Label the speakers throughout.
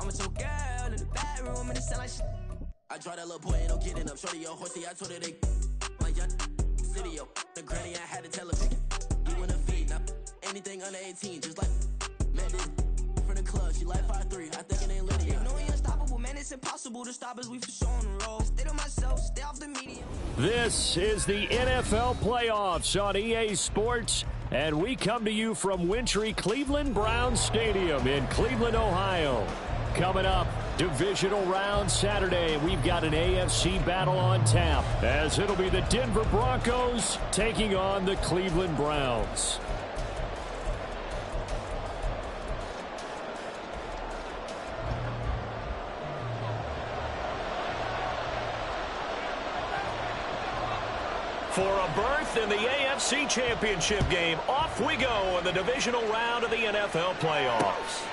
Speaker 1: I'm with your girl in the bedroom and it sound like shit. I draw that little boy, ain't no getting up. Shorty, your horsey, I told her they like young city, yo. The granny, I had to tell her, you in a feed. Now, anything under 18, just like, man, this from the club, she like 5'3", I think it ain't Lydia. You know we unstoppable, man, it's impossible to stop us, we for sure on the road. Stay to myself, stay off the media.
Speaker 2: This is the NFL playoffs on EA Sports, and we come to you from wintry Cleveland Browns Stadium in Cleveland, Ohio. Coming up, divisional round Saturday. We've got an AFC battle on tap, as it'll be the Denver Broncos taking on the Cleveland Browns. For a berth in the AFC Championship game, off we go in the divisional round of the NFL playoffs.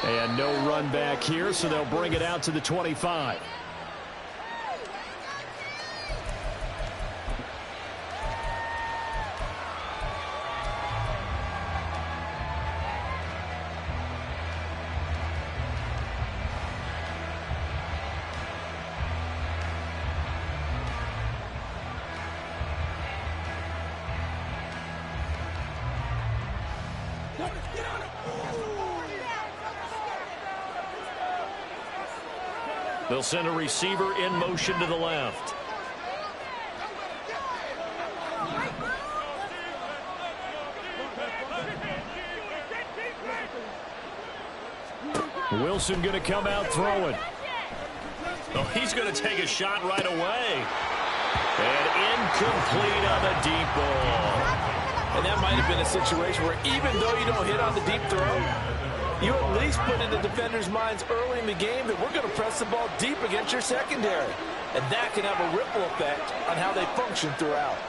Speaker 2: And no run back here, so they'll bring it out to the 25. They'll send a receiver in motion to the left. Wilson going to come out throwing. Oh, he's going to take a shot right away. And incomplete on the deep ball.
Speaker 3: And that might have been a situation where even though you don't hit on the deep throw, you at least put in the defenders' minds early in the game that we're going to press the ball deep against your secondary. And that can have a ripple effect on how they function throughout.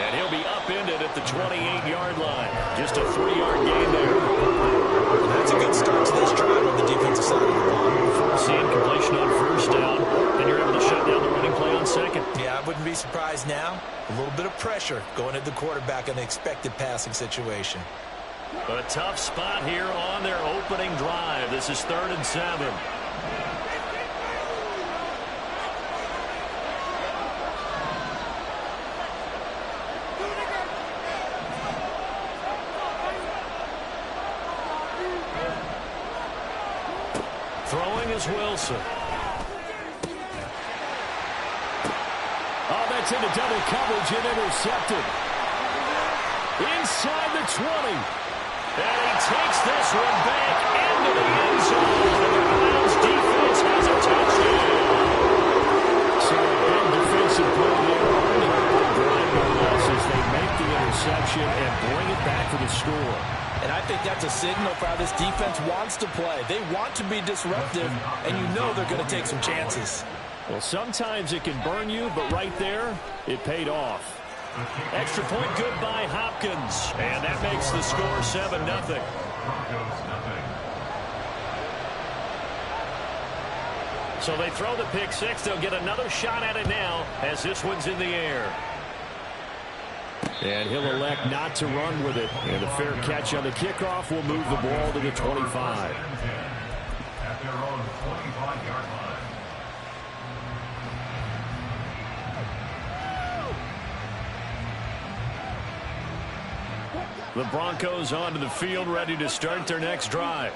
Speaker 2: And he'll be upended at the 28-yard line. Just a 3-yard gain there.
Speaker 3: That's a good start to this drive on the defensive side of the ball.
Speaker 2: Force the incompletion on first down, and you're able to shut down the running play on second.
Speaker 3: Yeah, I wouldn't be surprised now. A little bit of pressure going at the quarterback in the expected passing situation.
Speaker 2: A tough spot here on their opening drive. This is 3rd and 7. Throwing is Wilson. Oh, that's into double coverage and intercepted. Inside the 20. And he takes this one back into the end zone. And the Browns defense has a touchdown. So a big defensive play there. As they make the interception and bring it back for the score.
Speaker 3: And I think that's a signal for how this defense wants to play. They want to be disruptive, and you know they're going to take some chances.
Speaker 2: Well, sometimes it can burn you, but right there, it paid off. Extra point good by Hopkins. And that makes the score 7-0. So they throw the pick six. They'll get another shot at it now as this one's in the air. And he'll elect not to run with it. And a fair catch on the kickoff will move the ball to the 25.
Speaker 4: At their own 25-yard line.
Speaker 2: The Broncos onto the field, ready to start their next drive.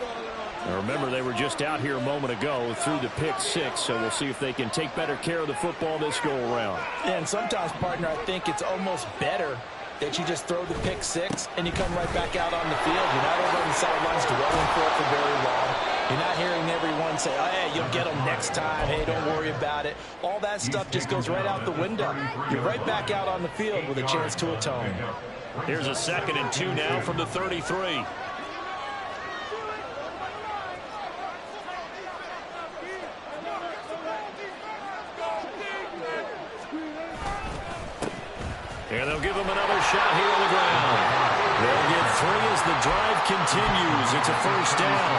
Speaker 2: Now remember, they were just out here a moment ago through the pick six, so we'll see if they can take better care of the football this go-around.
Speaker 3: And sometimes, partner, I think it's almost better that you just throw the pick six and you come right back out on the field. You're not over on the sidelines dwelling for it for very long. You're not hearing everyone say, oh, hey, you'll get them next time. Hey, don't worry about it. All that stuff just goes right out the window. You're right back out on the field with a chance to atone.
Speaker 2: Here's a 2nd and 2 now from the 33. And they'll give him another shot here on the ground. They'll get 3 as the drive continues. It's a first down.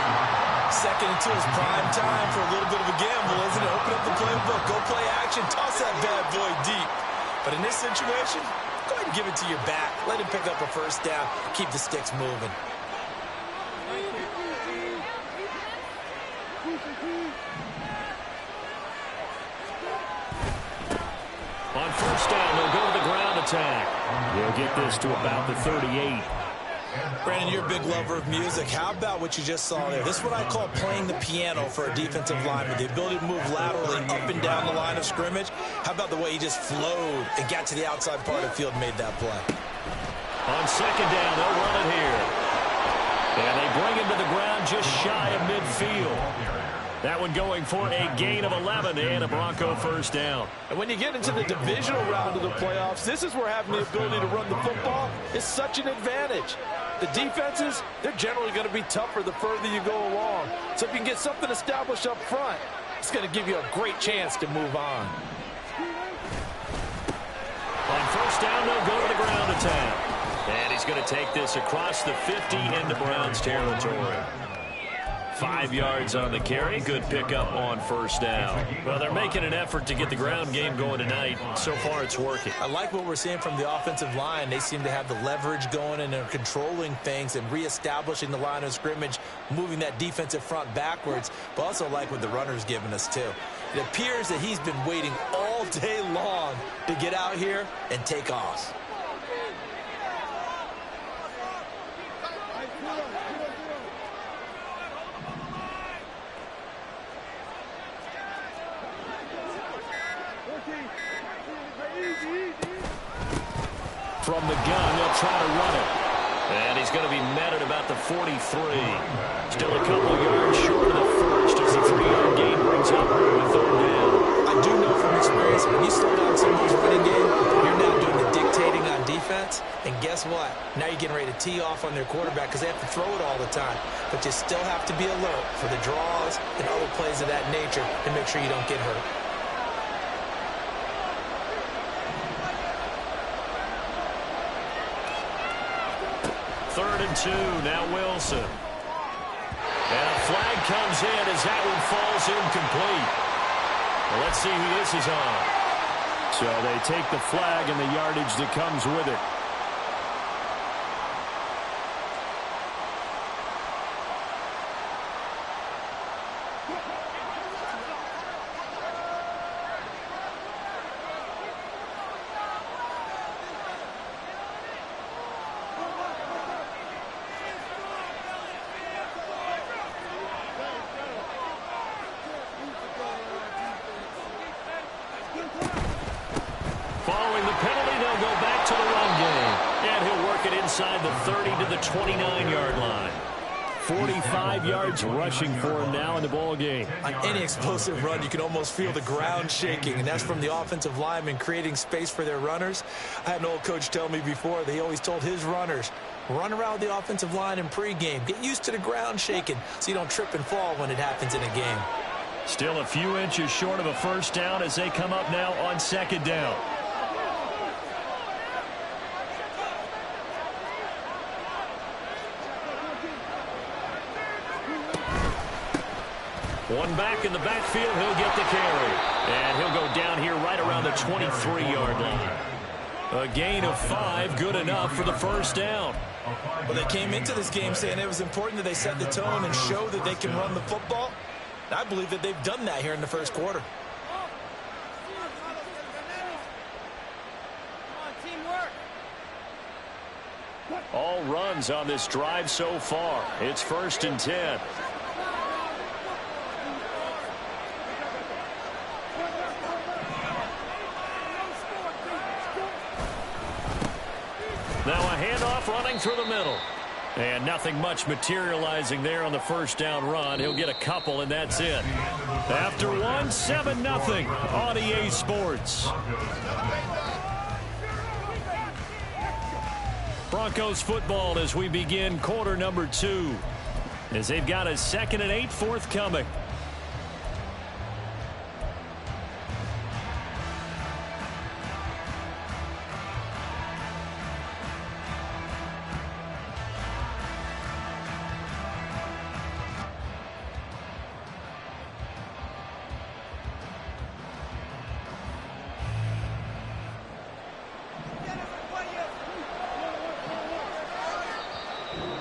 Speaker 3: 2nd and 2 is prime time for a little bit of a gamble, isn't it? Open up the playbook, go play action, toss that bad boy deep. But in this situation, go ahead and give it to your back. Let him pick up a first down. Keep the sticks moving.
Speaker 2: On first down, they'll go to the ground attack. They'll get this to about the 38.
Speaker 3: Brandon, you're a big lover of music. How about what you just saw there? This is what I call playing the piano for a defensive lineman. The ability to move laterally up and down the line of scrimmage. How about the way he just flowed and got to the outside part of the field and made that play?
Speaker 2: On second down, they'll run it here. And they bring him to the ground just shy of midfield. That one going for a gain of 11 and a Bronco first down.
Speaker 3: And when you get into the divisional round of the playoffs, this is where having the ability to run the football is such an advantage. The defenses, they're generally going to be tougher the further you go along. So if you can get something established up front, it's going to give you a great chance to move on.
Speaker 2: On first down, they'll go to the ground attack. And he's going to take this across the 50 into Browns territory. 5 yards on the carry. Good pickup on first down. Well, they're making an effort to get the ground game going tonight. So far, it's working.
Speaker 3: I like what we're seeing from the offensive line. They seem to have the leverage going and they're controlling things and reestablishing the line of scrimmage, moving that defensive front backwards. But also like what the runner's giving us, too. It appears that he's been waiting all day long to get out here and take off.
Speaker 2: From the gun, they'll try to run it. And he's going to be met at about the 43. Still a couple of yards short of the first as the 3-yard gain brings up a third down.
Speaker 3: I do know from experience, when you slow down someone's running game, you're now doing the dictating on defense. And guess what? Now you're getting ready to tee off on their quarterback because they have to throw it all the time. But you still have to be alert for the draws and other plays of that nature and make sure you don't get hurt.
Speaker 2: Third and 2, now Wilson. And a flag comes in as that one falls incomplete. Well, let's see who this is on. So they take the flag and the yardage that comes with it. Following the penalty, they'll go back to the run game. And he'll work it inside the 30 to the 29-yard line. 45 yards rushing for him now in the ball game.
Speaker 3: On any explosive run, you can almost feel the ground shaking, and that's from the offensive linemen creating space for their runners. I had an old coach tell me before, they always told his runners, run around the offensive line in pregame. Get used to the ground shaking so you don't trip and fall when it happens in a game.
Speaker 2: Still a few inches short of a first down as they come up now on second down. One back in the backfield, he'll get the carry. And he'll go down here right around the 23-yard line. A gain of 5, good enough for the first down.
Speaker 3: Well, they came into this game saying it was important that they set the tone and show that they can run the football. I believe that they've done that here in the first quarter.
Speaker 2: All runs on this drive so far. It's 1st and 10. Now a handoff running through the middle. And nothing much materializing there on the first down run. He'll get a couple, and that's it. After one, 7-0 on EA Sports. Broncos football as we begin quarter number 2. As they've got a 2nd and 8 forthcoming.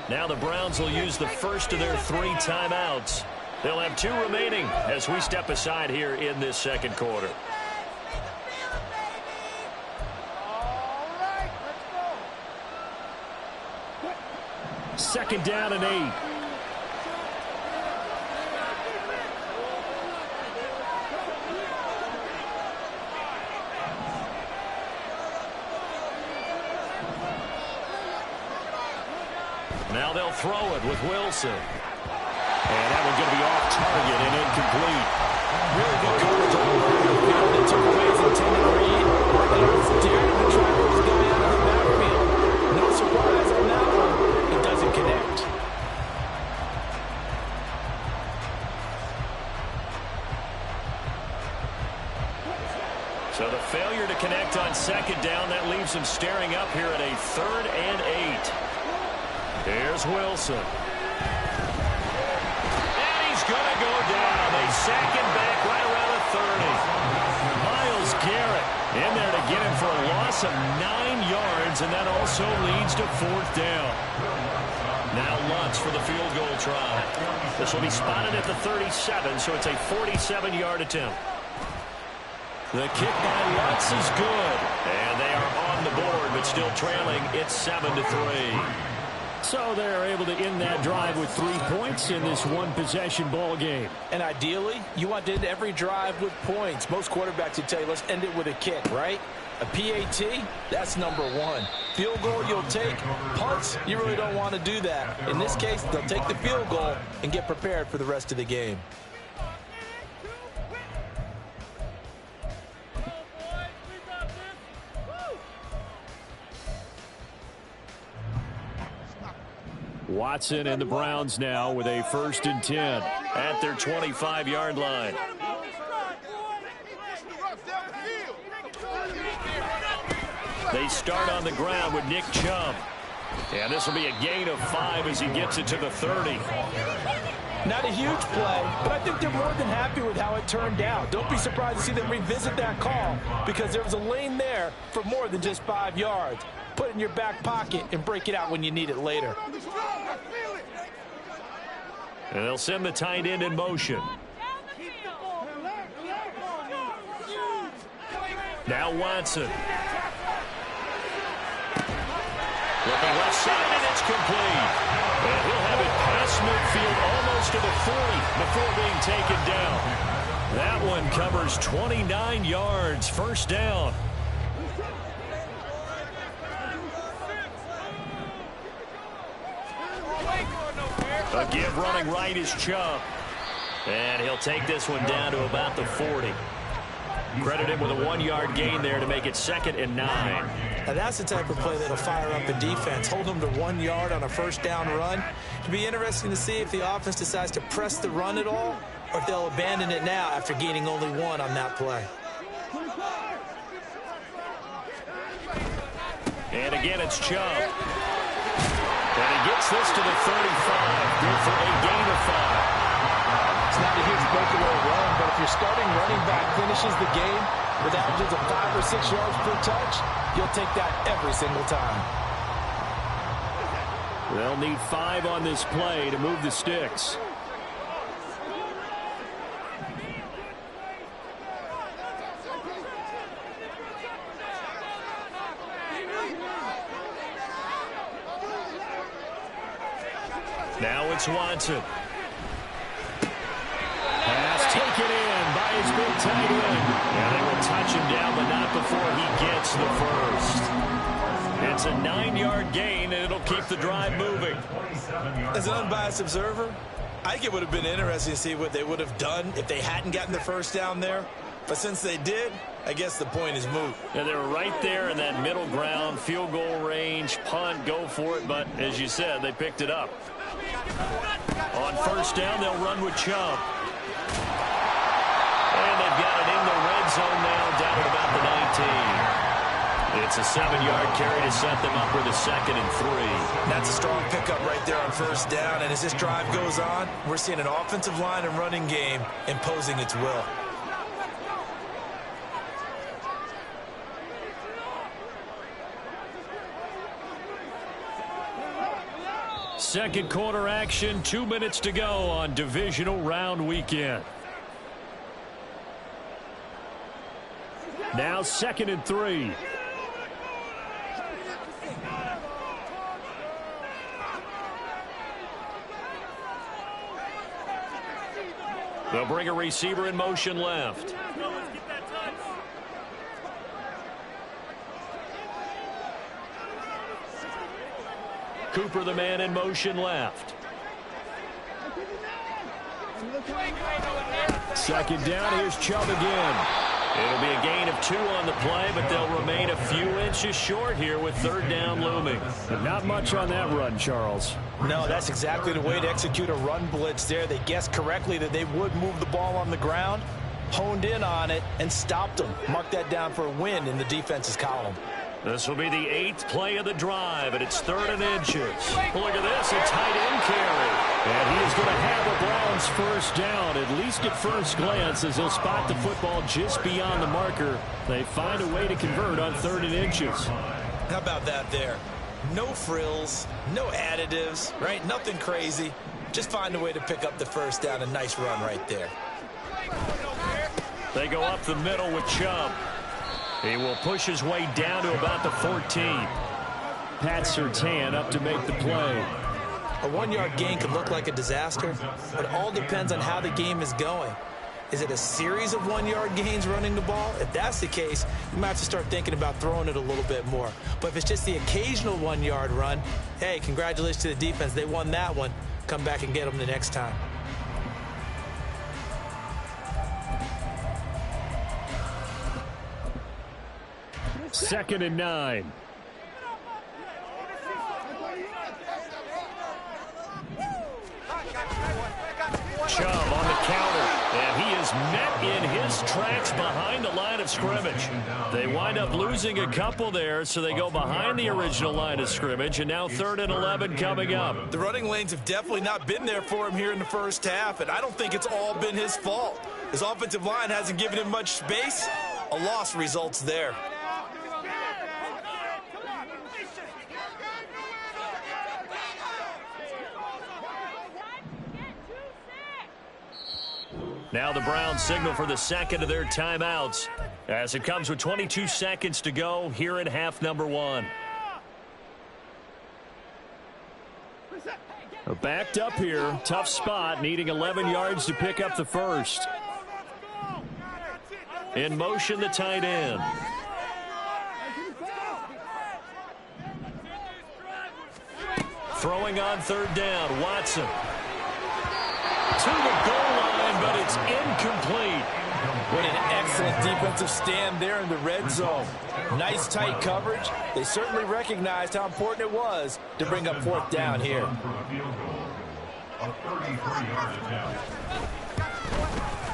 Speaker 2: Now the Browns will use the first of their 3 timeouts. They'll have 2 remaining as we step aside here in this second quarter. Second down and 8. Now they'll throw it with Wilson. And that one's going to be off target and incomplete.
Speaker 3: Really good coverage on the field. They took away his intended read. And it was daring to try to his guy out of the backfield. No surprise on that one. It doesn't connect.
Speaker 2: So the failure to connect on second down, that leaves him staring up here at a 3rd and 8. Here's Wilson. And he's going to go down. They sack him back right around the 30. Myles Garrett in there to get him for a loss of 9 yards, and that also leads to 4th down. Now Lutz for the field goal try. This will be spotted at the 37, so it's a 47-yard attempt. The kick by Lutz is good. And they are on the board, but still trailing. It's 7-3. So they're able to end that drive with 3 points in this one-possession ball game.
Speaker 3: And ideally, you want to end every drive with points. Most quarterbacks would tell you, let's end it with a kick, right? A PAT, that's number 1. Field goal you'll take. Punts, you really don't want to do that. In this case, they'll take the field goal and get prepared for the rest of the game.
Speaker 2: Watson and the Browns now with a 1st and 10 at their 25-yard line. They start on the ground with Nick Chubb. And this will be a gain of 5 as he gets it to the 30.
Speaker 3: Not a huge play, but I think they're more than happy with how it turned out. Don't be surprised to see them revisit that call because there was a lane there for more than just 5 yards. Put it in your back pocket and break it out when you need it later.
Speaker 2: And they'll send the tight end in motion. Now Watson. Looking left side, and it's complete. And he'll have it past midfield almost to the 40 before being taken down. That one covers 29 yards. 1st down. A give running right is Chubb. And he'll take this one down to about the 40. Credit him with a 1-yard gain there to make it 2nd and 9.
Speaker 3: Now that's the type of play that'll fire up a defense. Hold them to 1 yard on a 1st down run. It'll be interesting to see if the offense decides to press the run at all or if they'll abandon it now after gaining only 1 on that play.
Speaker 2: And again, it's Chubb. And he gets this to the 35. Good for a gain of 5.
Speaker 3: It's not a huge breakaway run, but if your starting running back finishes the game with averages of 5 or 6 yards per touch, you'll take that every single time.
Speaker 2: They'll need 5 on this play to move the sticks. Now it's Watson. Pass taken in by his big tight end. And they will touch him down, but not before he gets the 1st. It's a 9-yard gain, and it'll keep the drive moving.
Speaker 3: As an unbiased observer, I think it would have been interesting to see what they would have done if they hadn't gotten the 1st down there. But since they did, I guess the point is moot.
Speaker 2: And they were right there in that middle ground, field goal range, punt, go for it. But as you said, they picked it up. On 1st down, they'll run with Chubb. And they've got it in the red zone now, down at about the 19. It's a 7-yard carry to set them up with a 2nd and 3.
Speaker 3: That's a strong pickup right there on 1st down. And as this drive goes on, we're seeing an offensive line and running game imposing its will.
Speaker 2: Second quarter action, 2 minutes to go on divisional round weekend. Now 2nd and 3. They'll bring a receiver in motion left. Cooper, the man in motion left. Second down, here's Chubb again. It'll be a gain of 2 on the play, but they'll remain a few inches short here with 3rd down looming.
Speaker 5: Not much on that run, Charles.
Speaker 3: No, that's exactly the way to execute a run blitz there. They guessed correctly that they would move the ball on the ground, honed in on it, and stopped them. Mark that down for a win in the defense's column.
Speaker 2: This will be the 8th play of the drive, and it's 3rd and inches. Look at this, a tight end carry. And he is going to have a Browns first down, at least at first glance, as he'll spot the football just beyond the marker. They find a way to convert on 3rd and inches.
Speaker 3: How about that there? No frills, no additives, right? Nothing crazy. Just find a way to pick up the first down. A nice run right there.
Speaker 2: They go up the middle with Chubb. He will push his way down to about the 14.
Speaker 5: Pat Surtain up to make the play.
Speaker 3: A 1-yard gain could look like a disaster, but it all depends on how the game is going. Is it a series of 1-yard gains running the ball? If that's the case, you might have to start thinking about throwing it a little bit more. But if it's just the occasional 1-yard run, hey, congratulations to the defense. They won that one. Come back and get them the next time.
Speaker 2: Second and 9. Chubb on the counter, and he is met in his tracks behind the line of scrimmage. They wind up losing a couple there, so they go behind the original line of scrimmage, and now 3rd and 11 coming up.
Speaker 3: The running lanes have definitely not been there for him here in the first half, and I don't think it's all been his fault. His offensive line hasn't given him much space. A loss results there.
Speaker 2: Now the Browns signal for the second of their timeouts as it comes with 22 seconds to go here in half number 1.
Speaker 5: Backed up here. Tough spot, needing 11 yards to pick up the first.
Speaker 2: In motion, the tight end. Throwing on 3rd down, Watson. To the goal line, but it's incomplete.
Speaker 3: What an excellent defensive stand there in the red zone. Nice tight coverage. They certainly recognized how important it was to bring up 4th down here.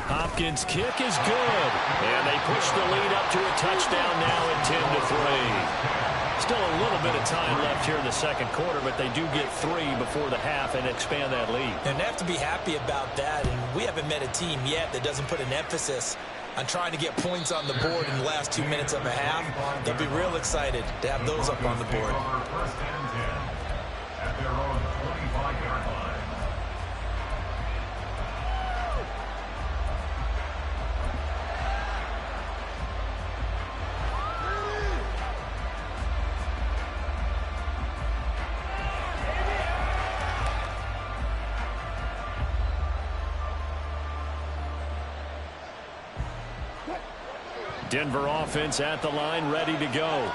Speaker 2: Hopkins' kick is good, and they push the lead up to a touchdown now at 10-3. Still a little bit of time left here in the second quarter, but they do get 3 before the half and expand that lead.
Speaker 3: And they have to be happy about that, and we haven't met a team yet that doesn't put an emphasis on trying to get points on the board in the last 2 minutes of a half. They'll be real excited to have those up on the board.
Speaker 4: At their own 25-yard line.
Speaker 2: Denver offense at the line, ready to go.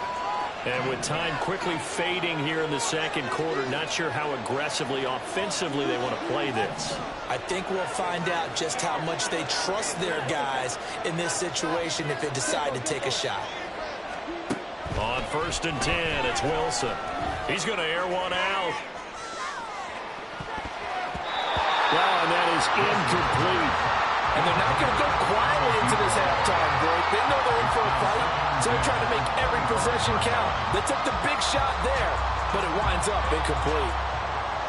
Speaker 2: And with time quickly fading here in the second quarter, not sure how aggressively, offensively they want to play this.
Speaker 3: I think we'll find out just how much they trust their guys in this situation if they decide to take a shot.
Speaker 2: On 1st and 10, it's Wilson. He's going to air one out.
Speaker 5: Wow, and that is incomplete.
Speaker 3: And they're not going to go quietly into this halftime break. They know they're in for a fight, so they're trying to make every possession count. They took the big shot there, but it winds up incomplete.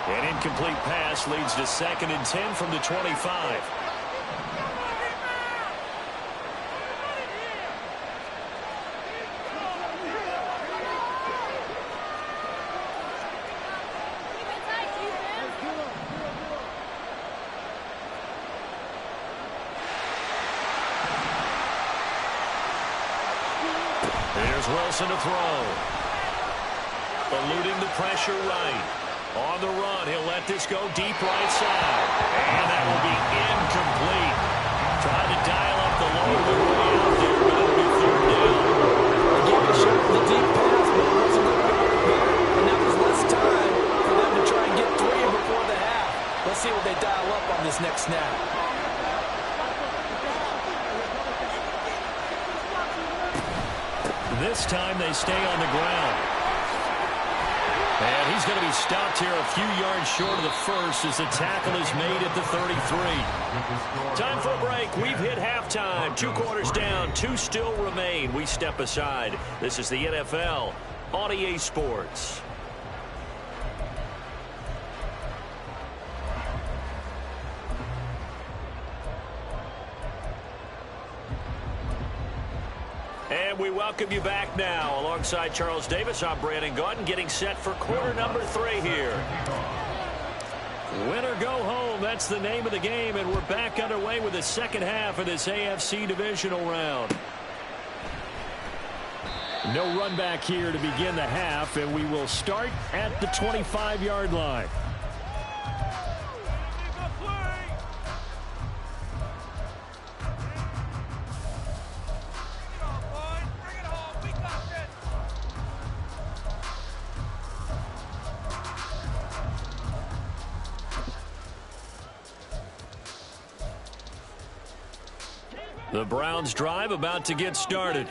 Speaker 2: An incomplete pass leads to 2nd and 10 from the 25. Wilson to throw. Eluding the pressure right. On the run, he'll let this go deep right side. And that will be incomplete. Trying to dial up the load of the way out there, but it'll be third down.
Speaker 3: They gave it a shot for the deep pass, but it wasn't going to work there. And that was less time for them to try and get 3 before the half. Let's see what they dial up on this next snap.
Speaker 2: This time they stay on the ground. And he's going to be stopped here a few yards short of the first as the tackle is made at the 33. Time for a break. We've hit halftime. 2 quarters down. 2 still remain. We step aside. This is the NFL on EA Sports. And we welcome you back now. Alongside Charles Davis, I'm Brandon Gaudin, getting set for quarter number 3 here. Win or go home, that's the name of the game, and we're back underway with the second half of this AFC divisional round. No run back here to begin the half, and we will start at the 25-yard line. The Browns drive about to get started.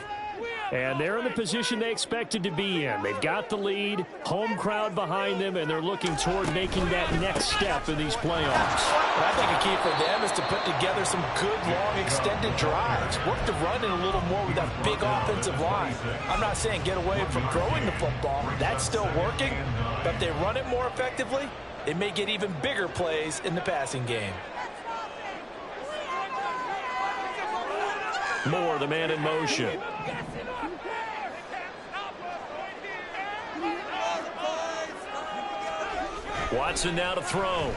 Speaker 2: And they're in the position they expected to be in. They've got the lead, home crowd behind them, and they're looking toward making that next step in these playoffs.
Speaker 3: And I think a key for them is to put together some good, long, extended drives. Work the run in a little more with that big offensive line. I'm not saying get away from throwing the football. That's still working. But if they run it more effectively, it may get even bigger plays in the passing game.
Speaker 2: Moore, the man in motion. Watson now to throw.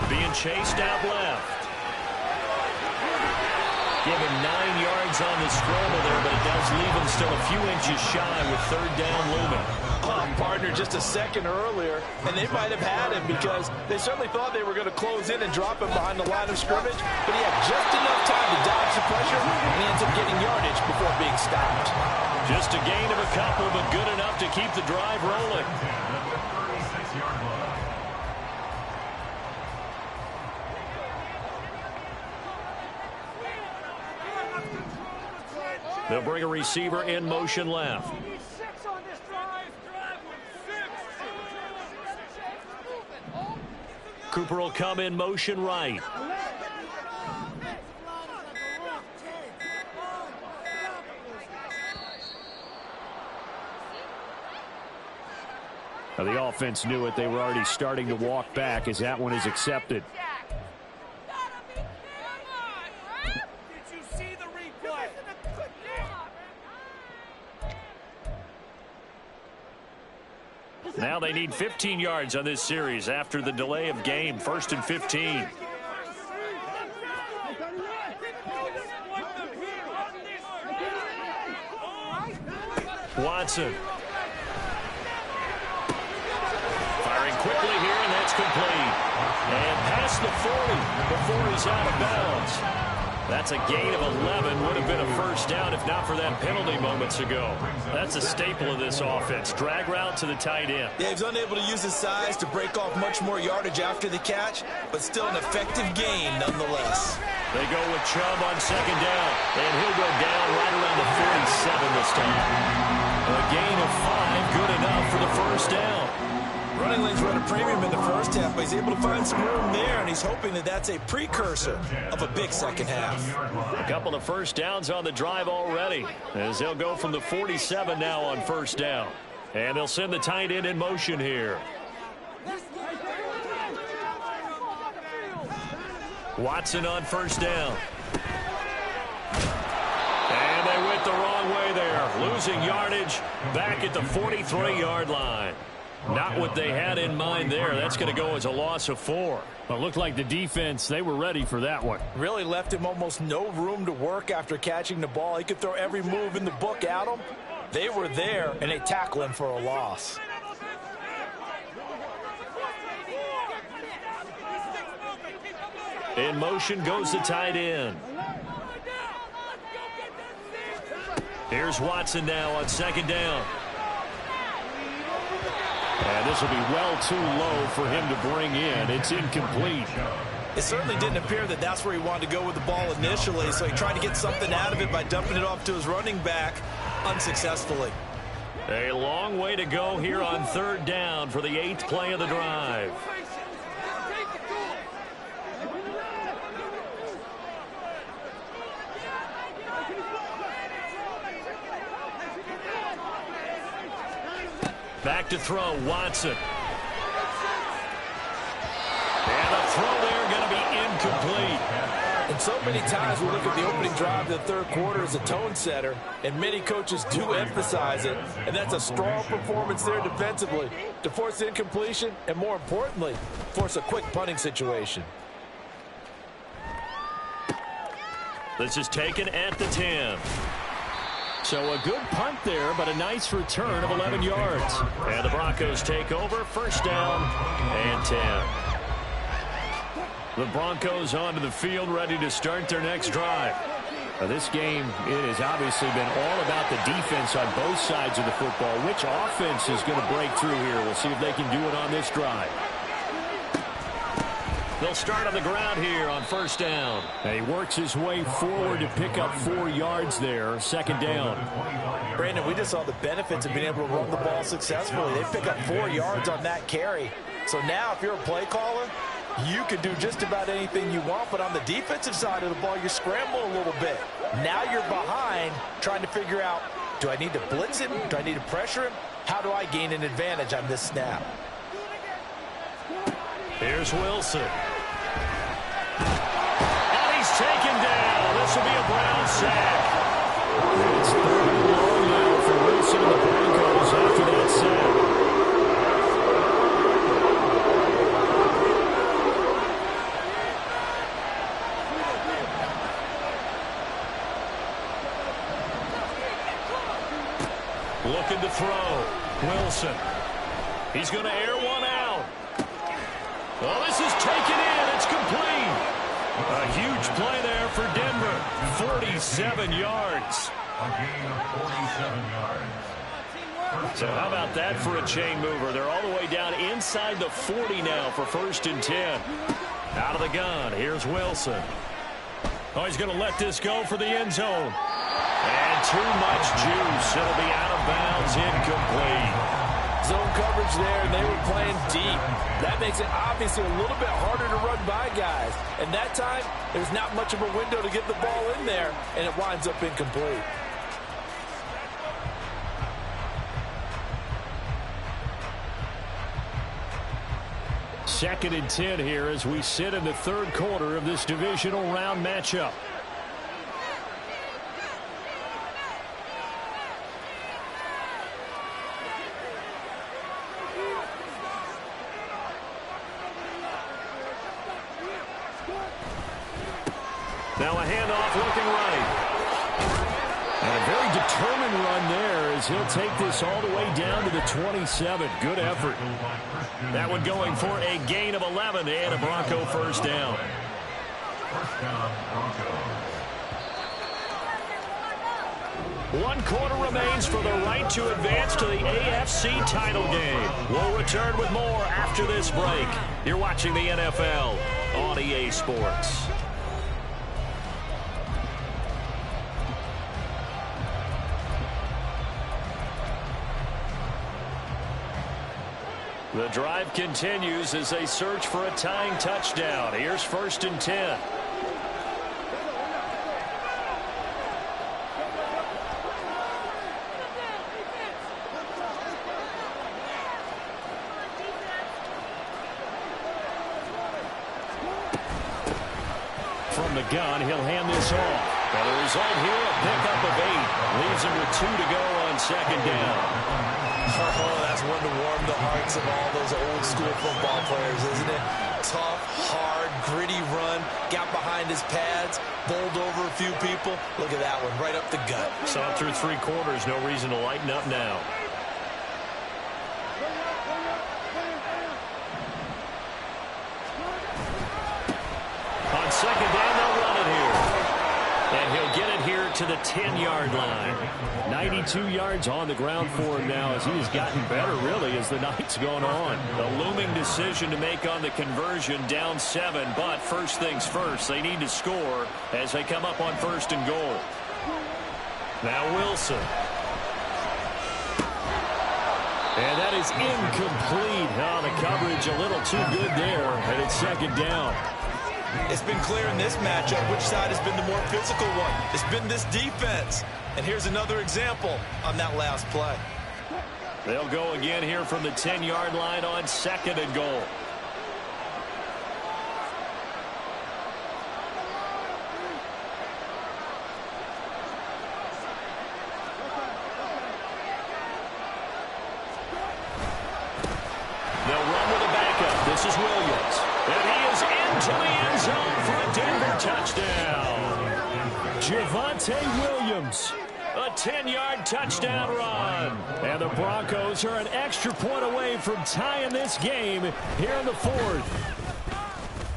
Speaker 2: Being chased out left. Give him 9 yards on the scramble there, but it does leave him still a few inches shy with third down looming.
Speaker 3: Partner just a second earlier, and they might have had him because they certainly thought they were going to close in and drop him behind the line of scrimmage, but he had just enough time to dodge the pressure, and he ends up getting yardage before being stopped.
Speaker 2: Just a gain of a couple, but good enough to keep the drive rolling. They'll bring a receiver in motion left. Cooper will come in motion right. Now the offense knew it. They were already starting to walk back as that one is accepted. Now they need 15 yards on this series after the delay of game. 1st and 15. Watson. Firing quickly here, and that's complete. And past the 40 before he's out of bounds. That's a gain of 11. Would have been a first down if not for that penalty moments ago. That's a staple of this offense. Drag route to the tight end.
Speaker 3: Yeah, he's unable to use his size to break off much more yardage after the catch, but still an effective gain nonetheless.
Speaker 2: They go with Chubb on second down, and he'll go down right around the 47 this time. A gain of 5, good enough for the first down.
Speaker 3: Running lanes were at a premium in the first half, but he's able to find some room there, and he's hoping that that's a precursor of a big second half.
Speaker 2: A couple of first downs on the drive already, as they'll go from the 47 now on first down. And they'll send the tight end in motion here. Watson on first down. And they went the wrong way there, losing yardage back at the 43-yard line. Not what they had in mind there. That's going to go as a loss of 4. Well, it looked like the defense, they were ready for that one.
Speaker 3: Really left him almost no room to work after catching the ball. He could throw every move in the book at him. They were there, and they tackle him for a loss.
Speaker 2: In motion goes the tight end. Here's Watson now on second down. And this will be well too low for him to bring in. It's incomplete.
Speaker 3: It certainly didn't appear that that's where he wanted to go with the ball initially, so he tried to get something out of it by dumping it off to his running back unsuccessfully.
Speaker 2: A long way to go here on third down for the 8th play of the drive. Back to throw, Watson. And the throw there going to be incomplete.
Speaker 3: And so many times we look at the opening drive of the third quarter as a tone setter, and many coaches do emphasize it, and that's a strong performance there defensively to force incompletion and, more importantly, force a quick punting situation.
Speaker 2: This is taken at the 10. So a good punt there, but a nice return of 11 yards. And the Broncos take over, first down and 10. The Broncos onto the field, ready to start their next drive. Now this game, it has obviously been all about the defense on both sides of the football. Which offense is going to break through here? We'll see if they can do it on this drive. They'll start on the ground here on first down. And he works his way forward to pick up 4 yards there, second down.
Speaker 3: Brandon, we just saw the benefits of being able to run the ball successfully. They pick up 4 yards on that carry. So now if you're a play caller, you can do just about anything you want, but on the defensive side of the ball, you scramble a little bit. Now you're behind trying to figure out, do I need to blitz him? Do I need to pressure him? How do I gain an advantage on this snap?
Speaker 2: Here's Wilson. And he's taken down. This will be a Brown sack. It's third and long now for Wilson and the Broncos after that sack. Looking to throw. Wilson. He's going to air one out. Well, this is taken in. It's complete. A huge play there for Denver. 47 yards.
Speaker 4: A gain of 47 yards.
Speaker 2: So how about that for a chain mover? They're all the way down inside the 40 now for first and 10. Out of the gun. Here's Wilson. Oh, he's going to let this go for the end zone. And too much juice. It'll be out of bounds, incomplete.
Speaker 3: Zone coverage there, and they were playing deep. That makes it obviously a little bit harder to run by guys. And that time, there's not much of a window to get the ball in there, and it winds up incomplete.
Speaker 2: Second and 10 here as we sit in the third quarter of this divisional round matchup. Now a handoff looking right. And a very determined run there as he'll take this all the way down to the 27. Good effort. That one going for a gain of 11 and a Bronco first down.
Speaker 4: First down, Broncos.
Speaker 2: 1 quarter remains for the right to advance to the AFC title game. We'll return with more after this break. You're watching the NFL on EA Sports. The drive continues as they search for a tying touchdown. Here's first and 10. From the gun, he'll hand this off. And the result here, a pickup of 8. Leaves him with 2 to go on second down.
Speaker 3: Oh, that's one to warm the hearts of all those old school football players, isn't it? Tough, hard, gritty run, got behind his pads, bowled over a few people. Look at that one, right up the gut.
Speaker 2: Saw it through 3 quarters, no reason to lighten up now. On second down, they'll run it here. And he'll get it here to the 10-yard line. 92 yards on the ground for him now as he has gotten better, really, as the night's gone on. A looming decision to make on the conversion, down 7. But first things first, they need to score as they come up on 1st and goal. Now Wilson. And that is incomplete. Oh, the coverage a little too good there, and it's 2nd down.
Speaker 3: It's been clear in this matchup which side has been the more physical one. It's been this defense. And here's another example on that last play.
Speaker 2: They'll go again here from the 10-yard line on 2nd and goal. They'll run with a backup. This is Williams. And he is into the end zone for a Denver touchdown. Javonte Williams, a 10-yard touchdown run. And the Broncos are an extra point away from tying this game here in the 4th.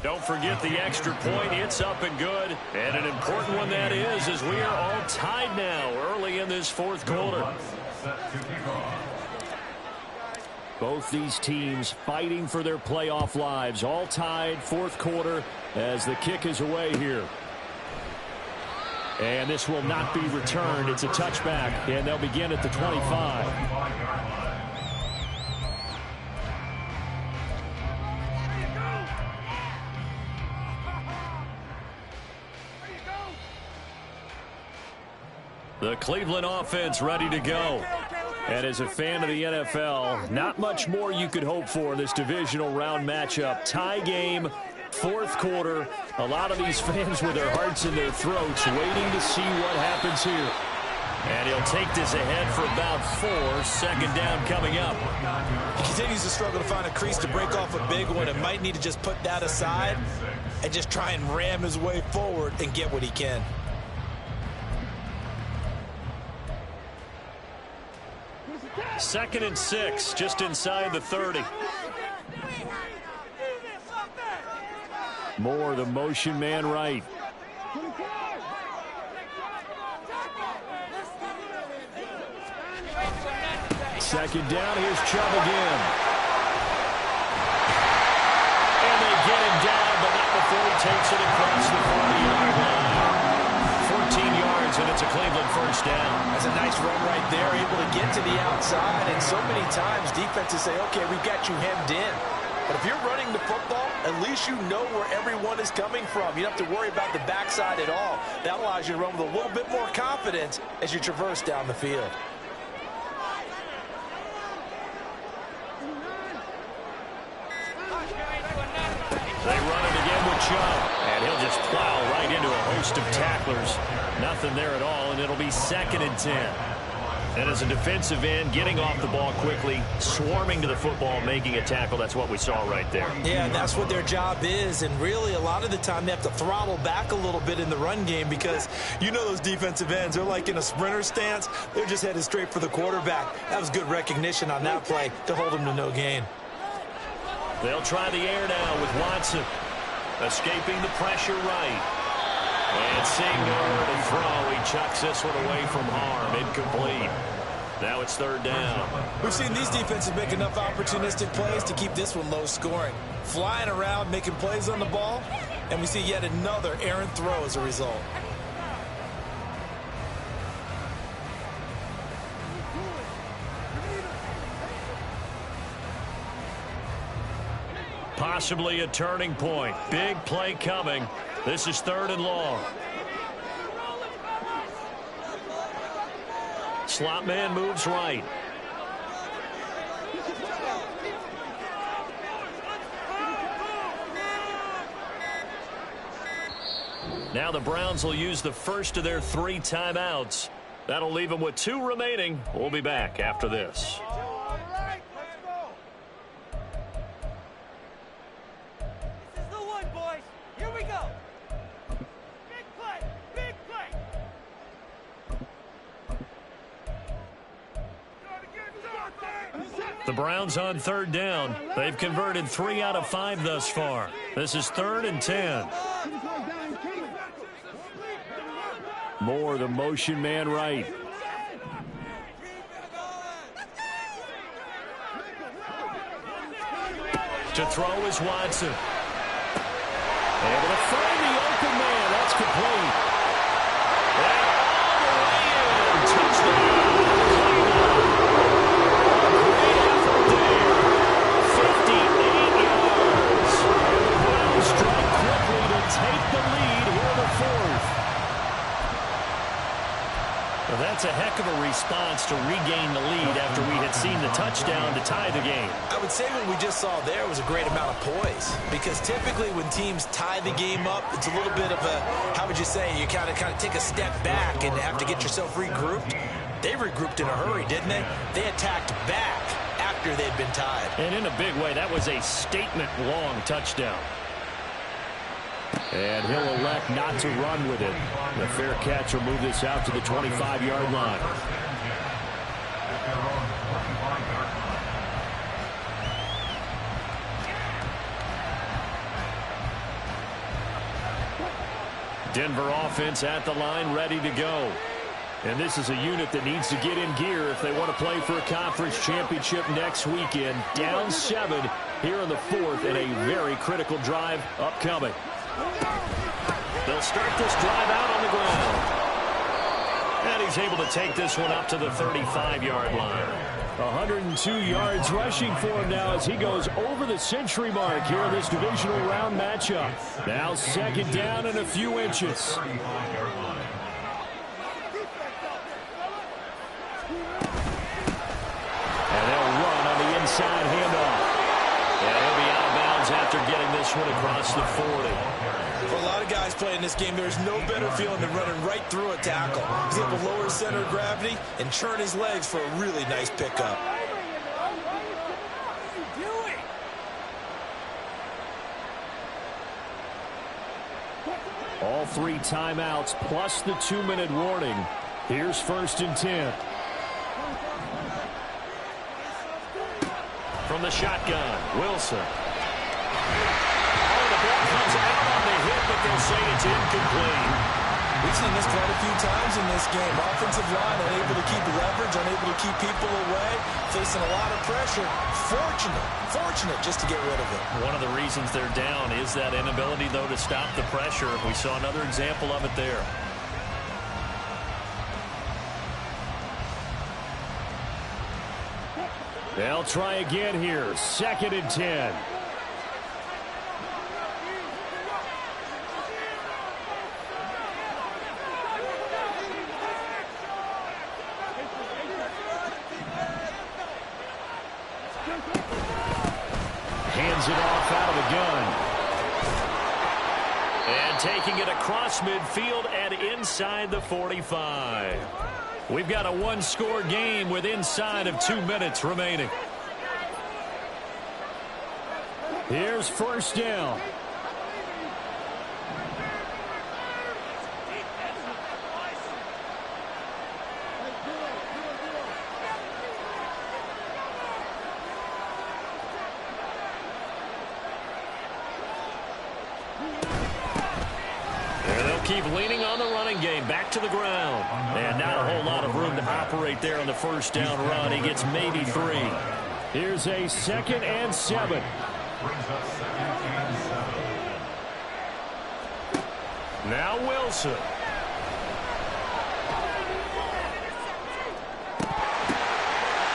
Speaker 2: Don't forget the extra point. It's up and good. And an important one that is, as we are all tied now early in this 4th quarter. Both these teams fighting for their playoff lives. All tied, 4th quarter, as the kick is away here. And this will not be returned. It's a touchback, and they'll begin at the 25. The Cleveland offense ready to go. And as a fan of the NFL, not much more you could hope for in this divisional round matchup. Tie game, 4th quarter. A lot of these fans with their hearts in their throats waiting to see what happens here. And he'll take this ahead for about 4. 2nd down coming up.
Speaker 3: He continues to struggle to find a crease to break off a big one and might need to just put that aside and just try and ram his way forward and get what he can.
Speaker 2: Second and 6, just inside the 30. Moore, the motion man right. Second down, here's Chubb again. And they get him down, but not before he takes it across the 40-yard line. 14 yards, and it's a Cleveland 1st down.
Speaker 3: That's a nice run right there, able to get to the outside. And so many times defenses say, okay, we've got you hemmed in. But if you're running the football, at least you know where everyone is coming from. You don't have to worry about the backside at all. That allows you to run with a little bit more confidence as you traverse down the field.
Speaker 2: They run it again with Chubb. And he'll just plow right into a host of tacklers. Nothing there at all, and it'll be 2nd and 10. And as a defensive end, getting off the ball quickly, swarming to the football, making a tackle, that's what we saw right there.
Speaker 3: Yeah, and that's what their job is. And really, a lot of the time, they have to throttle back a little bit in the run game because you know those defensive ends, they're like in a sprinter stance. They're just headed straight for the quarterback. That was good recognition on that play to hold him to no gain.
Speaker 2: They'll try the air now with Watson. Escaping the pressure right. And seeing nowhere to throw, he chucks this one away from harm. Incomplete. Now it's 3rd down.
Speaker 3: We've seen these defenses make enough opportunistic plays to keep this one low scoring. Flying around, making plays on the ball, and we see yet another errant throw as a result.
Speaker 2: Possibly a turning point. Big play coming. This is 3rd and long. Slot man moves right. Now the Browns will use the first of their 3 timeouts. That'll leave them with 2 remaining. We'll be back after this. The Browns on third down. They've converted 3 out of 5 thus far. This is 3rd and 10. Moore, the motion man right. To throw is Watson. Able to find the open man. That's complete. And all the way in. Touchdown. Great effort there. 58 yards. And the Browns strike quickly to take the lead here in the 4th. Well, that's a heck of a response to regain the lead after we had seen the touchdown to tie the game.
Speaker 3: I would say what we just saw there was a great amount of poise, because typically when teams tie the game up, it's a little bit of a, how would you say, you kind of take a step back and have to get yourself regrouped. They regrouped in a hurry, didn't they? They attacked back after they'd been tied.
Speaker 2: And in a big way, that was a statement-long touchdown. And he'll elect not to run with it. The fair catch will move this out to the 25-yard line. Denver offense at the line, ready to go. And this is a unit that needs to get in gear if they want to play for a conference championship next weekend. Down 7 here in the 4th, and a very critical drive upcoming. They'll start this drive out on the ground. And he's able to take this one up to the 35-yard line. 102 yards rushing for him now as he goes over the century mark here in this divisional round matchup. Now 2nd down and a few inches. And they'll run on the inside handoff. And he'll be out of bounds after getting this one across the 40.
Speaker 3: For a lot of guys playing this game, there's no better feeling than running right through a tackle. He's able to lower his center of gravity and churn his legs for a really nice pickup.
Speaker 2: All 3 timeouts plus the 2-minute warning. Here's 1st and 10. From the shotgun, Wilson. Oh, the ball comes out on the hit, but they'll say it's incomplete.
Speaker 3: We've seen this quite a few times in this game. Offensive line unable to keep leverage, unable to keep people away, facing a lot of pressure. Fortunate just to get rid of it.
Speaker 2: One of the reasons they're down is that inability, though, to stop the pressure. We saw another example of it there. They'll try again here. 2nd and 10. Hands it off out of the gun. And taking it across midfield and inside the 45. We've got a 1-score game with inside of 2 minutes remaining. Here's 1st down. Keep leaning on the running game. Back to the ground. And not a whole lot of room to operate there on the 1st down run. He gets maybe 3. Here's a 2nd and 7. Now Wilson.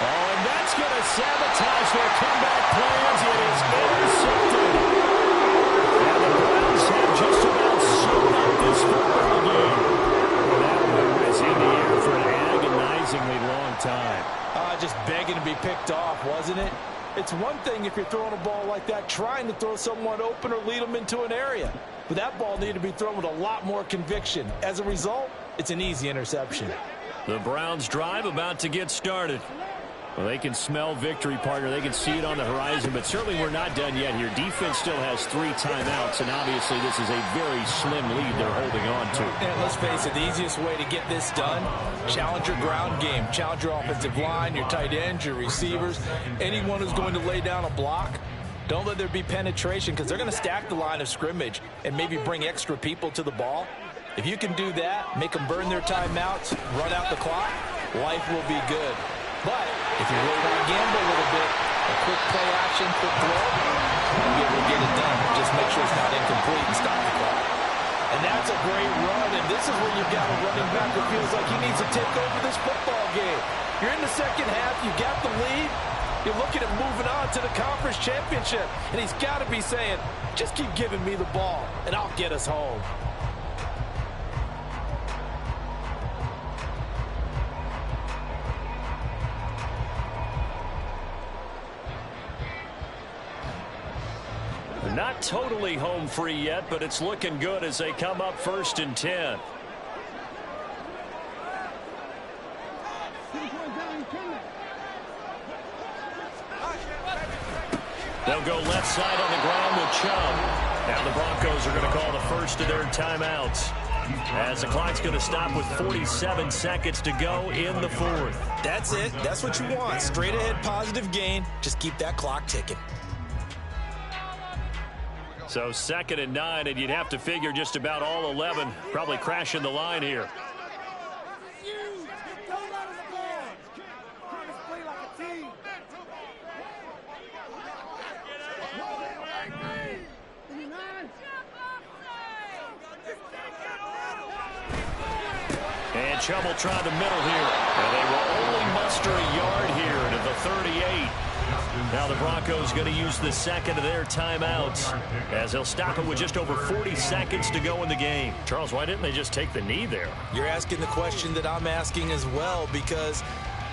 Speaker 2: Oh, and that's going to sabotage their comeback plans. It is intercepted. And the Browns have just about sewn up this football game. That one was in the air for an agonizingly long time.
Speaker 3: Just begging to be picked off, wasn't it? It's one thing if you're throwing a ball like that, trying to throw someone open or lead them into an area. But that ball needed to be thrown with a lot more conviction. As a result, it's an easy interception.
Speaker 2: The Browns drive about to get started. Well, they can smell victory, partner. They can see it on the horizon, but certainly we're not done yet here. Defense still has 3 timeouts, and obviously this is a very slim lead they're holding on to.
Speaker 3: And let's face it, the easiest way to get this done, challenge your ground game. Challenge your offensive line, your tight ends, your receivers, anyone who's going to lay down a block. Don't let there be penetration because they're going to stack the line of scrimmage and maybe bring extra people to the ball. If you can do that, make them burn their timeouts, run out the clock, life will be good. But if you really want to gamble a little bit, a quick play action, quick throw, you'll be able to get it done. Just make sure it's not incomplete and stop the clock. And that's a great run, and this is where you've got a running back who feels like he needs to take over this football game. You're in the second half, you got the lead, you're looking at moving on to the conference championship, and he's got to be saying, just keep giving me the ball, and I'll get us home.
Speaker 2: Not totally home free yet, but it's looking good as they come up 1st and 10. They'll go left side on the ground with Chubb. Now the Broncos are going to call the first of their timeouts, as the clock's going to stop with 47 seconds to go in the 4th.
Speaker 3: That's it. That's what you want. Straight ahead positive gain. Just keep that clock ticking.
Speaker 2: So 2nd and 9, and you'd have to figure just about all 11 probably crashing the line here. And Chubb will try the middle here. And they will only muster a yard here to the 38. Now the Broncos going to use the 2nd of their timeouts as they'll stop it with just over 40 seconds to go in the game. Charles, why didn't they just take the knee there?
Speaker 3: You're asking the question that I'm asking as well, because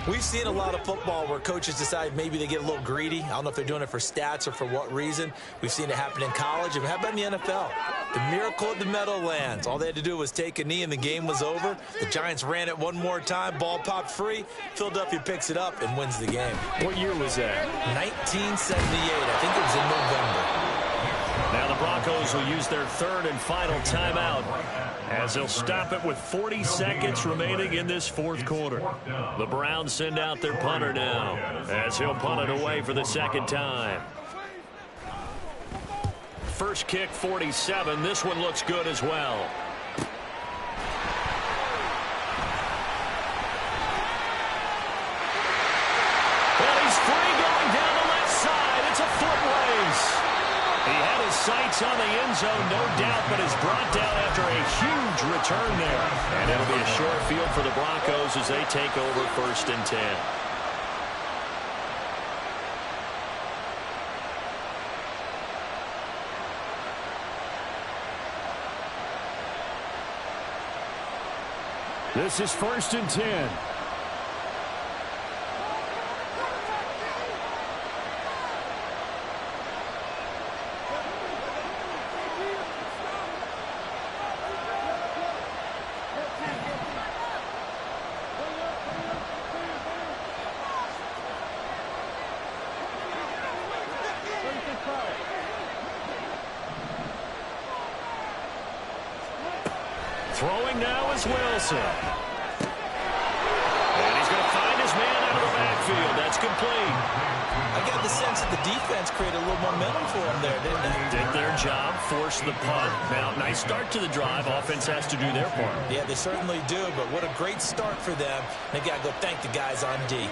Speaker 3: we've seen a lot of football where coaches decide maybe they get a little greedy. I don't know if they're doing it for stats or for what reason. We've seen it happen in college. And how about in the NFL? The miracle at the Meadowlands. All they had to do was take a knee and the game was over. The Giants ran it one more time. Ball popped free. Philadelphia picks it up and wins the game.
Speaker 2: What year was that?
Speaker 3: 1978. I think it was in November.
Speaker 2: Now the Broncos will use their 3rd and final timeout as they'll stop it with 40 seconds remaining in this 4th quarter. The Browns send out their punter now as he'll punt it away for the 2nd time. First kick, 47. This one looks good as well. Well, he's free going down the left side. It's a foot race. He had his sights on the end zone, no doubt, but is brought down after a huge return there. And it'll be a short field for the Broncos as they take over 1st and 10. This is 1st and 10. Throwing now is Wilson. And he's going to find his man out of the backfield. That's complete.
Speaker 3: I got the sense that the defense created a little momentum for him there, didn't they?
Speaker 2: Did their job, forced the punt. Now, nice start to the drive. Offense has to do their part.
Speaker 3: Yeah, they certainly do, but what a great start for them. They got to go thank the guys on D.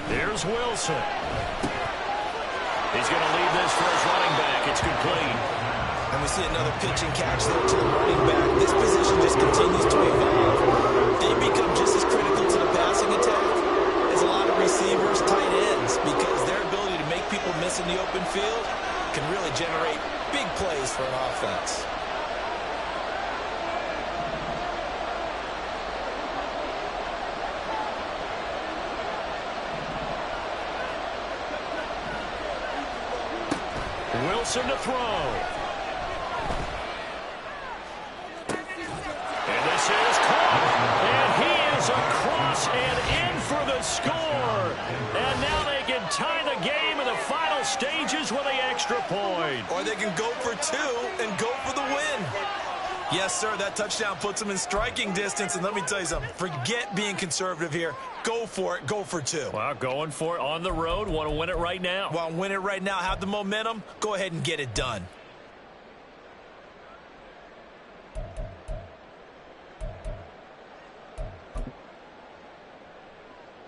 Speaker 2: Here's Wilson. He's going to leave this for his running back. It's complete.
Speaker 3: And we see another pitch and catch there to the running back. This position just continues to evolve. They become just as critical to the passing attack as a lot of receivers, tight ends, because their ability to make people miss in the open field can really generate big plays for an offense.
Speaker 2: Wilson to throw. And this is caught. And he is across and in for the score. And now they can tie the game in the final stages with the extra point.
Speaker 3: Or they can go for two and go for the win. Yes, sir, that touchdown puts them in striking distance. And let me tell you something, forget being conservative here. Go for it. Go for two.
Speaker 2: Well, going for it on the road. Want to win it right now.
Speaker 3: Want to win it right now. Have the momentum. Go ahead and get it done.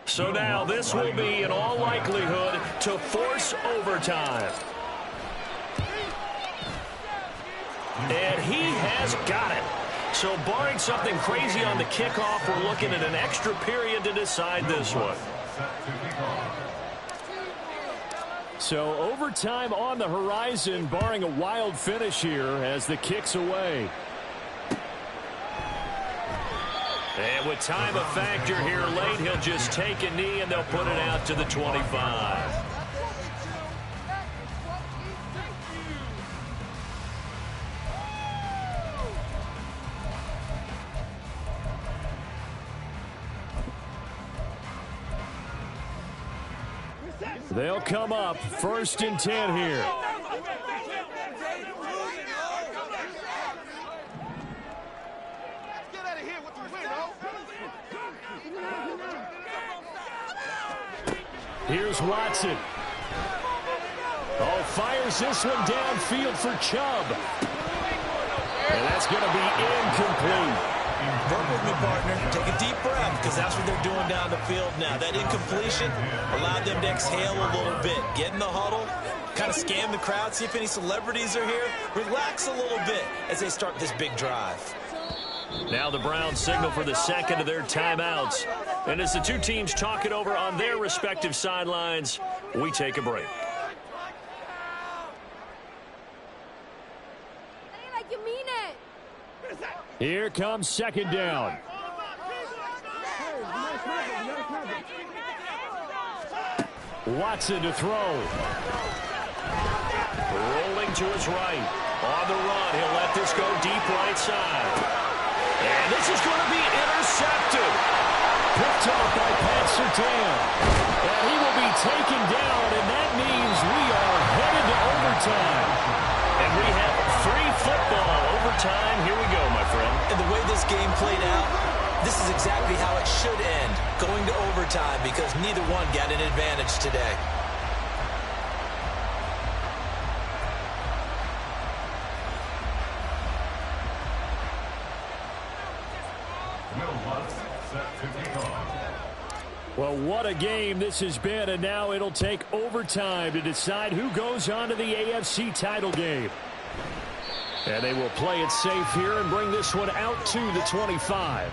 Speaker 2: So now this will be, in all likelihood, to force overtime. And he has got it. So barring something crazy on the kickoff, we're looking at an extra period to decide this one. So overtime on the horizon, barring a wild finish here as the kick's away. And with time a factor here late, he'll just take a knee and they'll put it out to the 25. They'll come up 1st and 10 here. Here's Watson. Oh, fires this one downfield for Chubb. And that's going to be incomplete.
Speaker 3: Work with me, partner. Take a deep breath, because that's what they're doing down the field now. That incompletion allowed them to exhale a little bit. Get in the huddle, kind of scan the crowd, see if any celebrities are here. Relax a little bit as they start this big drive.
Speaker 2: Now the Browns signal for the second of their timeouts. And as the two teams talk it over on their respective sidelines, we take a break.
Speaker 6: Like you mean it.
Speaker 2: Here comes 2nd down. Watson to throw. Rolling to his right. On the run, he'll let this go deep right side. And this is going to be intercepted. Picked off by Pat Surtain. And he will be taken down, and that means we are headed to overtime. And we have free football. Overtime, here we go, my friend.
Speaker 3: And the way this game played out, this is exactly how it should end, going to overtime, because neither one got an advantage today.
Speaker 2: Well, what a game this has been, and now it'll take overtime to decide who goes on to the AFC title game. And they will play it safe here and bring this one out to the 25.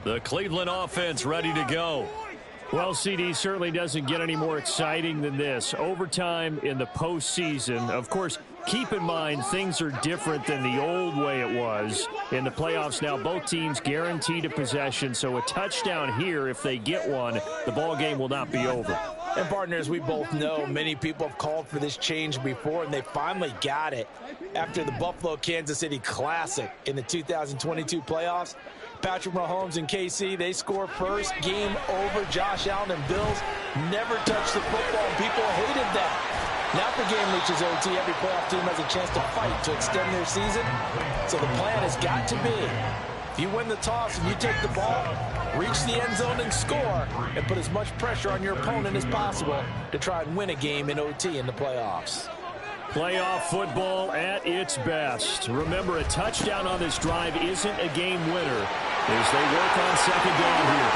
Speaker 2: The Cleveland offense ready to go. Well, CD, certainly doesn't get any more exciting than this. Overtime in the postseason. Of course, keep in mind things are different than the old way it was. In the playoffs now, both teams guaranteed a possession, so a touchdown here, if they get one, the ball game will not be over.
Speaker 3: And partners, we both know many people have called for this change before, and they finally got it after the Buffalo-Kansas City Classic in the 2022 playoffs. Patrick Mahomes and KC, they score first, game over. Josh Allen and Bills never touched the football. People hated that. Now if the game reaches OT, every playoff team has a chance to fight to extend their season. So the plan has got to be, if you win the toss and you take the ball, reach the end zone and score, and put as much pressure on your opponent as possible to try and win a game in OT in the playoffs.
Speaker 2: Playoff football at its best. Remember, a touchdown on this drive isn't a game winner as they work on 2nd down here.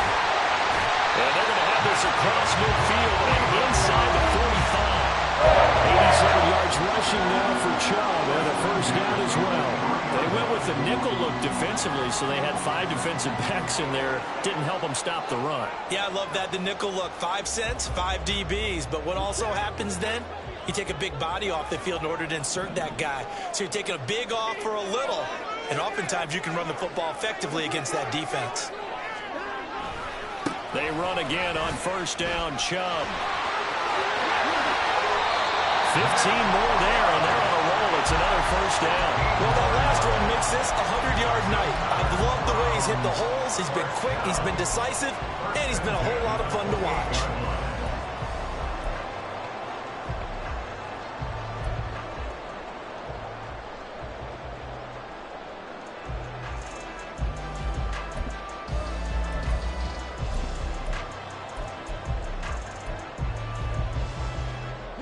Speaker 2: And they're going to have this across midfield and inside the 45. 87 yards rushing now for Chubb and a 1st down as well. They went with the nickel look defensively, so they had 5 defensive backs in there. Didn't help them stop the run.
Speaker 3: Yeah, I love that, the nickel look. 5 cents, 5 DBs. But what also happens then? You take a big body off the field in order to insert that guy. So you're taking a big off for a little. And oftentimes you can run the football effectively against that defense.
Speaker 2: They run again on first down. Chubb. 15 more there, and they're on a roll. It's another first down.
Speaker 3: Well, that last one makes this a 100-yard night. I've loved the way he's hit the holes. He's been quick, he's been decisive, and he's been a whole lot of fun to watch.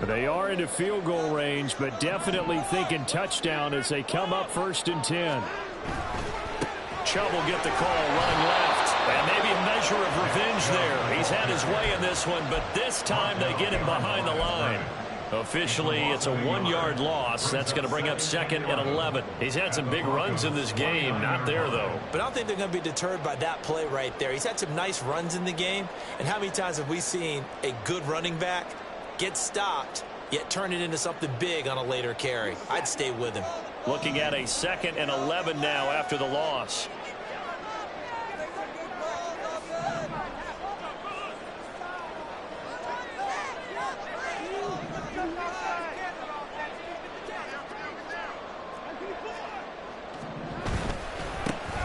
Speaker 2: They are into field goal range, but definitely thinking touchdown as they come up 1st and 10. Chubb will get the call, running left. And maybe a measure of revenge there. He's had his way in this one, but this time they get him behind the line. Officially, it's a 1-yard loss. That's going to bring up 2nd and 11. He's had some big runs in this game. Not there, though.
Speaker 3: But I don't think they're going to be deterred by that play right there. He's had some nice runs in the game. And how many times have we seen a good running back get stopped, yet turn it into something big on a later carry? I'd stay with him.
Speaker 2: Looking at a 2nd and 11 now after the loss.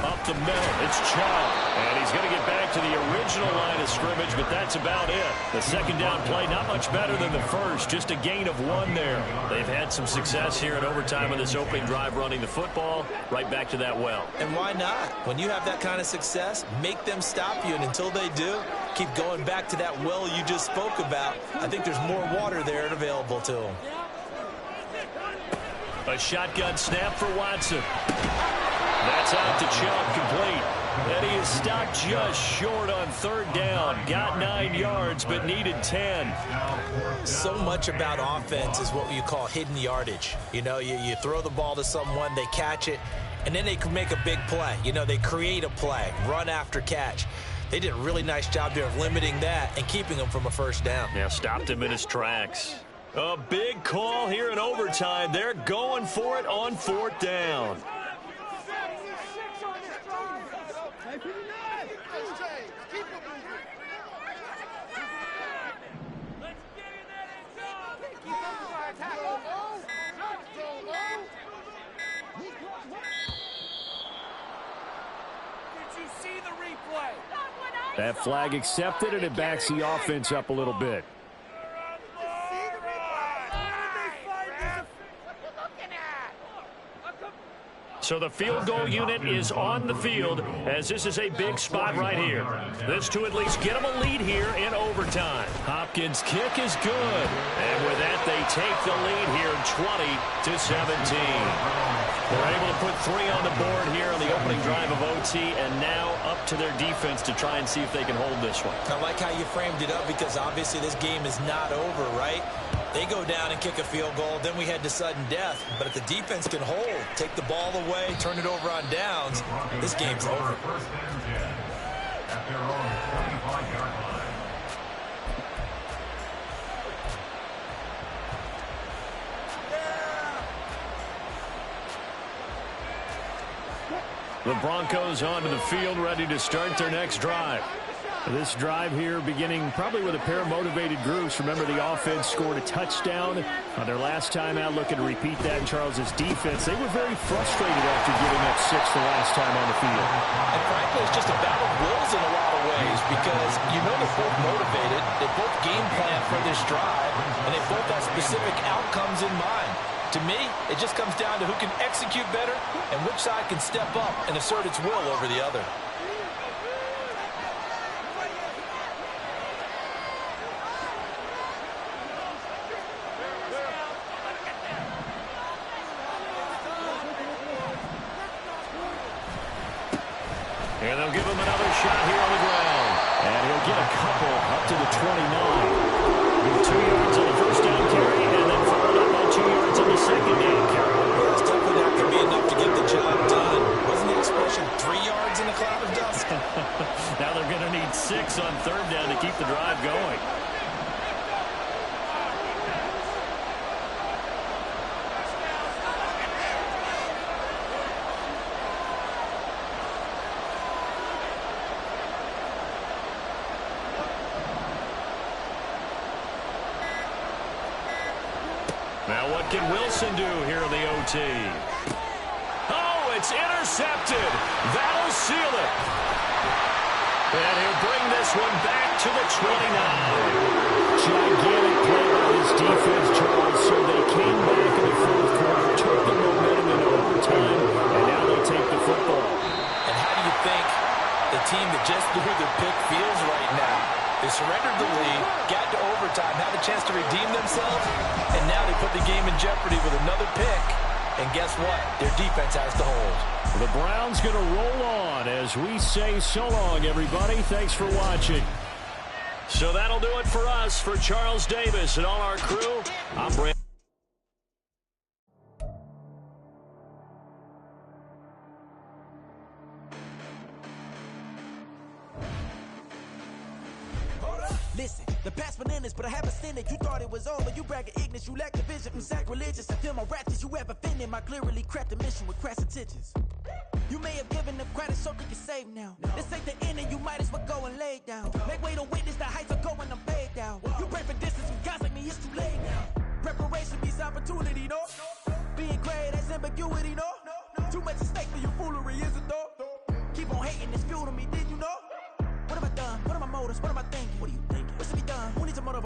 Speaker 2: Up the middle, it's Chubb. And he's going to get back to the original line of scrimmage, but that's about it. The 2nd down play, not much better than the first, just a gain of 1 there. They've had some success here in overtime in this opening drive running the football. Right back to that well.
Speaker 3: And why not? When you have that kind of success, make them stop you, and until they do, keep going back to that well you just spoke about. I think there's more water there and available to them.
Speaker 2: A shotgun snap for Watson. That's out to Chubb, complete. And he is stopped just short on 3rd down. Got 9 yards, but needed 10.
Speaker 3: So much about offense is what you call hidden yardage. You know, you throw the ball to someone, they catch it, and then they can make a big play. You know, they create a play, run after catch. They did a really nice job there of limiting that and keeping them from a 1st down.
Speaker 2: Yeah, stopped him in his tracks. A big call here in overtime. They're going for it on 4th down. That flag accepted, and it backs the offense up a little bit. So the field goal unit is on the field as this is a big spot right here. This to at least get them a lead here in overtime. Hopkins' kick is good. And with that, they take the lead here 20-17. They're able to put 3 on the board here on the opening drive of OT, and now up to their defense to try and see if they can hold this one.
Speaker 3: I like how you framed it up because obviously this game is not over, right? They go down and kick a field goal, then we head to sudden death. But if the defense can hold, take the ball away, turn it over on downs, this game's over.
Speaker 4: At their own 25-yard line.
Speaker 2: The Broncos onto the field, ready to start their next drive. This drive here beginning probably with a pair of motivated groups. Remember, the offense scored a touchdown on their last time out. Looking to repeat that in Charles's defense. They were very frustrated after giving up 6 the last time on the field.
Speaker 3: And frankly, it's just a battle of wills in a lot of ways because you know they're both motivated. They both game plan for this drive, and they both have specific outcomes in mind. To me, it just comes down to who can execute better and which side can step up and assert its will over the other.
Speaker 2: And they'll give him another shot here on the ground. And he'll get a couple up to the 29. With 2 yards on the first down carry, and then followed up on 2 yards on the second down carry.
Speaker 3: It's definitely not going to be enough to get the job done. Wasn't the expression 3 yards in a cloud of dust?
Speaker 2: Now they're going to need 6 on 3rd down to keep the drive going. Now what can Wilson do here in the OT? Oh, it's intercepted. That'll seal it. And he'll bring this one back to the 29. Gigantic play by his defense, Charles, so they came back in the fourth quarter, took the momentum into overtime, and now they take the football.
Speaker 3: And how do you think the team that just threw the pick feels right now? They surrendered the lead, got to overtime, had a chance to redeem themselves, and now they put the game in jeopardy with another pick. And guess what? Their defense has to hold.
Speaker 2: The Browns going to roll on as we say so long, everybody. Thanks for watching. So that'll do it for us. For Charles Davis and all our crew, I'm Brandon.
Speaker 1: Listen, the past bananas, but I haven't seen it. You thought it was over. You bragging ignorance. You lack the vision. I'm sacrilegious. I feel my raptors. You ever offended my clearly crafted mission with crass intentions. You may have given them credit so they can save now. This ain't the end and you might as well go and lay down. Make way to witness the heights are going, I'm paid down. You pray for distance with guys like me, it's too late now. Preparation means opportunity, no? Being great has ambiguity, no? Too much at stake for your foolery, is it though? Keep on hating, it's fuel to me, did you know? What have I done? What are my motives? What am I thinking? What are you thinking? What's to be done? Who needs a motive?